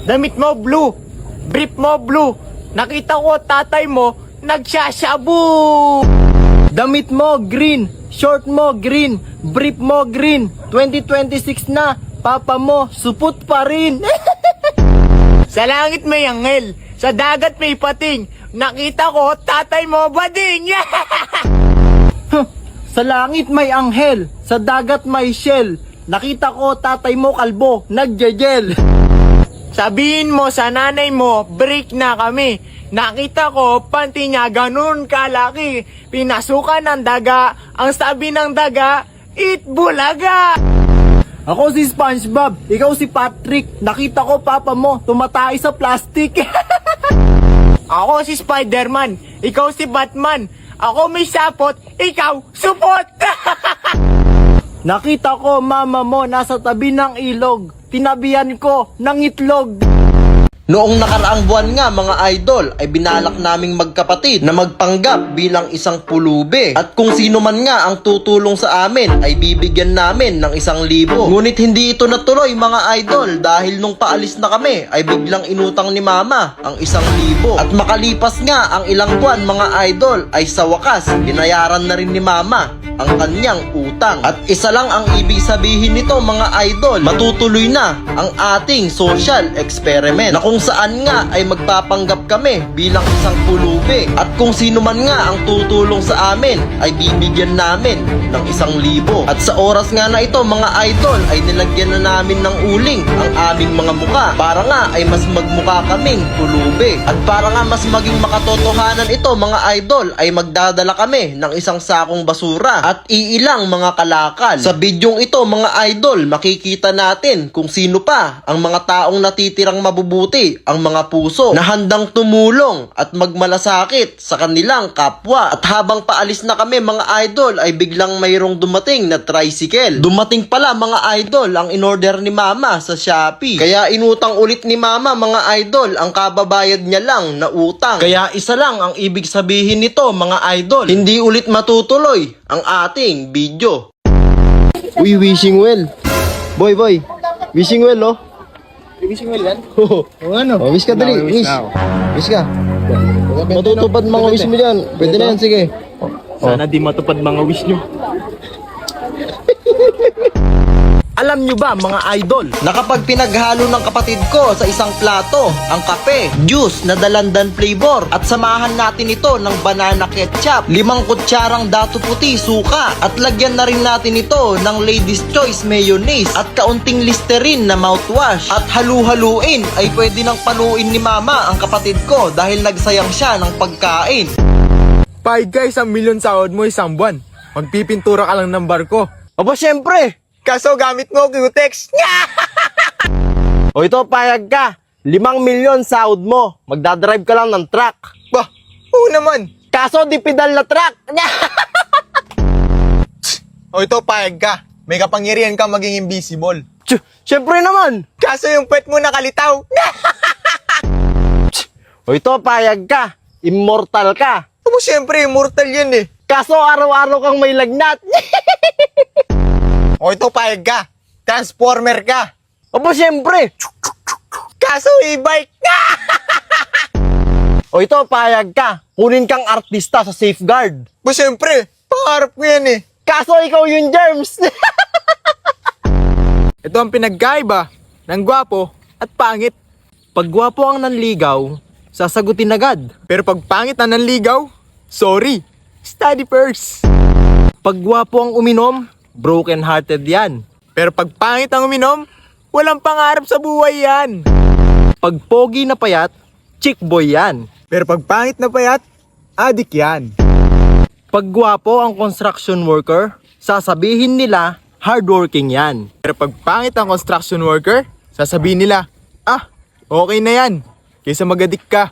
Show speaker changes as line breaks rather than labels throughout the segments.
Damit mo blue, brief mo blue. Nakita ko tatay mo nagsashabu. Damit mo green, short mo green, brief mo green. 2026 na, papa mo supot pa rin. Sa langit may anghel, sa dagat may pating. Nakita ko tatay mo bading. Sa langit may anghel, sa dagat may shell. Nakita ko tatay mo kalbo, nagjejel. Sabihin mo sa nanay mo, break na kami. Nakita ko, panty niya ganun kalaki. Pinasukan ng daga, ang sabi ng daga, eat bulaga. Ako si SpongeBob, ikaw si Patrick. Nakita ko papa mo, tumatay sa plastic. Ako si Spider-Man, ikaw si Batman. Ako may sapot, ikaw supot. Nakita ko mama mo nasa tabi ng ilog. Tinabihan ko ng itlog.
Noong nakaraang buwan nga mga idol ay binalak naming magkapatid na magpanggap bilang isang pulube. At kung sino man nga ang tutulong sa amin ay bibigyan namin ng 1,000. Ngunit hindi ito natuloy mga idol dahil nung paalis na kami ay biglang inutang ni mama ang 1,000. At makalipas nga ang ilang buwan mga idol ay sa wakas binayaran na rin ni mama ang kanyang utang. At isa lang ang ibig sabihin nito mga idol, matutuloy na ang ating social experiment na kung saan nga ay magpapanggap kami bilang isang pulube. At kung sino man nga ang tutulong sa amin ay bibigyan namin ng 1,000. At sa oras nga na ito mga idol ay nilagyan na namin ng uling ang aming mga muka para nga ay mas magmuka kaming pulube. At para nga mas maging makatotohanan ito mga idol ay magdadala kami ng 1 sakong basura at iilang mga kalakal. Sa bidyong ito mga idol, makikita natin kung sino pa ang mga taong natitirang mabubuti, ang mga puso na handang tumulong at magmalasakit sa kanilang kapwa. At habang paalis na kami mga idol ay biglang mayroong dumating na tricycle. Dumating pala mga idol ang inorder ni mama sa Shopee. Kaya inutang ulit ni mama mga idol ang kababayad niya lang na utang. Kaya isa lang ang ibig sabihin nito mga idol, hindi ulit matutuloy ang ating video.
Uy, wishing well. Boy, wishing well, oh.
Wishing well yan?
Oo.
O ano?
Oh, wish ka dali, wish. Wish ka. Matutupad mga wish mo dyan. Pwede na yan, sige.
Sana di matupad mga wish nyo. Alam nyo ba mga idol,
Na kapag pinaghalo ng kapatid ko sa isang plato ang kape, juice na dalandan flavor at samahan natin ito ng banana ketchup, 5 kutsarang dato puti suka at lagyan na rin natin ito ng Ladies Choice mayonnaise at kaunting Listerine na mouthwash at halu-haluin ay pwede nang paluin ni mama ang kapatid ko dahil nagsayang siya ng pagkain.
5 guys, 1 million sahod mo isang buwan. Magpipintura ka lang ng barko.
Aba syempre!
Kaso gamit mo Q-Tex.
O ito, payag ka. 5 milyon sahod mo. Magdadrive ka lang ng truck.
Bah, oo naman.
Kaso di pedal na truck.
O ito, payag ka. May kapangyarihan ka maging invisible.
Syempre naman.
Kaso yung pet mo nakalitaw.
O ito, payag ka. Immortal ka.
Abo, syempre, immortal yan eh.
Kaso araw-araw kang may lagnat.
O ito, payag ka. Transformer ka.
Aba syempre.
Kaso e-bike.
O ito, payag ka. Kunin kang artista sa safeguard.
Abo, syempre, pangarap ko yan eh.
Kaso ikaw yung germs.
Ito ang pinagkaiba ng gwapo at pangit.
Pag gwapo ang nanligaw, sasagutin agad.
Pero pag pangit ang nanligaw, sorry, study first.
Pag gwapo ang uminom, broken hearted yan.
Pero pag pangit ang uminom, walang pangarap sa buhay yan.
Pag pogi na payat, chick boy yan.
Pero pag pangit na payat, adik yan.
Pag gwapo ang construction worker, sasabihin nila hardworking yan.
Pero pag pangit ang construction worker, sasabihin nila, ah, okay na yan, kaysa magadik ka.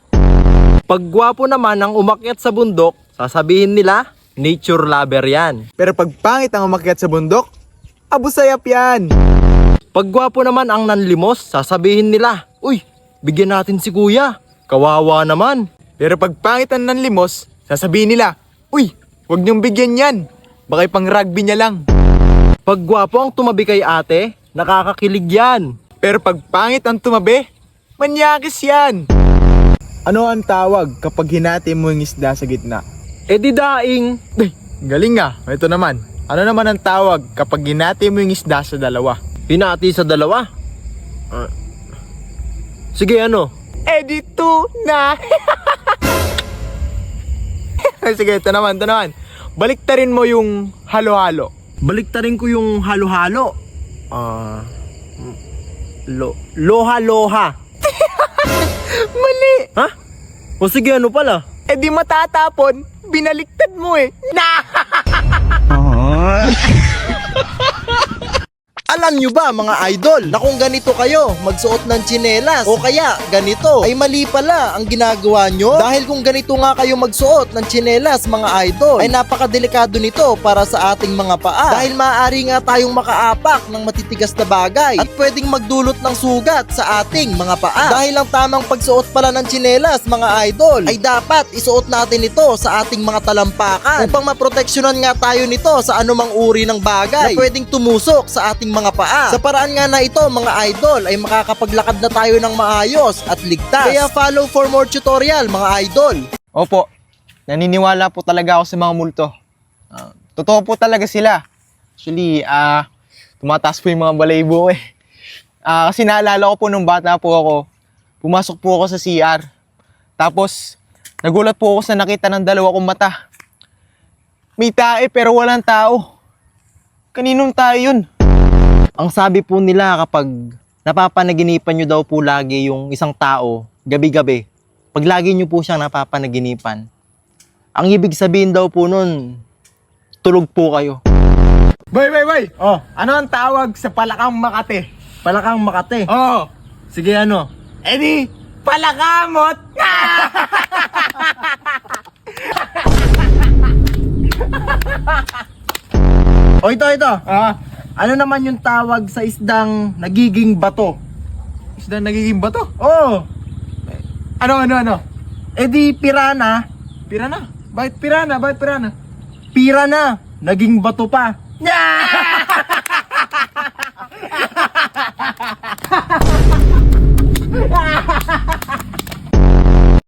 Pag gwapo naman ang umakyat sa bundok, sasabihin nila nature lover yan.
Pero pag pangit ang umakyat sa bundok, abusayap yan.
Pag gwapo naman ang nanlimos, sasabihin nila, uy, bigyan natin si kuya, kawawa naman.
Pero pag pangit ang nanlimos, sasabihin nila, uy, huwag niyong bigyan yan, baka pang rugby niya lang.
Pag gwapo ang tumabi kay ate, nakakakilig yan.
Pero pag pangit ang tumabi, Manyakis yan. Ano ang tawag kapag hinati mo yung isda sa gitna?
Eh di daing.
Galing nga. Ito naman. Ano naman ang tawag kapag hinati mo yung isda sa dalawa?
Hinati sa dalawa. Sige, ano?
Di tuna. Sige, ito naman. Baliktarin mo yung halo-halo.
Baliktarin ko yung halo-halo.
Loha-loha. Mali.
Ha? O sige, ano pala?
Di matatapon. Binaliktad mo eh. Alam nyo ba mga idol na kung ganito kayo magsuot ng tsinelas o kaya ganito ay mali pala ang ginagawa nyo? Dahil kung ganito nga kayo magsuot ng tsinelas mga idol ay napakadelikado nito para sa ating mga paa. Dahil maaari nga tayong makaapak ng matitigas na bagay at pwedeng magdulot ng sugat sa ating mga paa. Dahil ang tamang pagsuot pala ng tsinelas mga idol ay dapat isuot natin ito sa ating mga talampakan upang maproteksyonan nga tayo nito sa anumang uri ng bagay na pwedeng tumusok sa ating mga paa. Sa paraan nga na ito mga idol ay makakapaglakad na tayo ng maayos at ligtas. Kaya follow for more tutorial mga idol.
Opo, naniniwala po talaga ako sa mga multo. Totoo po talaga sila. Actually, tumataas po yung mga balaybo eh. Kasi naalala ko po nung bata po ako, pumasok po ako sa CR. Tapos, nagulat po ako sa nakita ng dalawa kong mata. May tae pero walang tao. Kaninong tayo yun?
Ang sabi po nila kapag napapanaginipan nyo daw po lagi yung isang tao, gabi-gabi, pag lagi nyo po siyang napapanaginipan, ang ibig sabihin daw po nun, tulog po kayo.
Bay! Oh, ano ang tawag sa palakang Makati?
Palakang Makati.
Oh,
Sige, ano?
di palakamot.
O ito. Ano naman yung tawag sa isdang nagiging bato?
Isda nagiging bato?
Oh,
Ano?
di pirana.
Pirana? Bakit pirana?
Pira na, naging bato pa.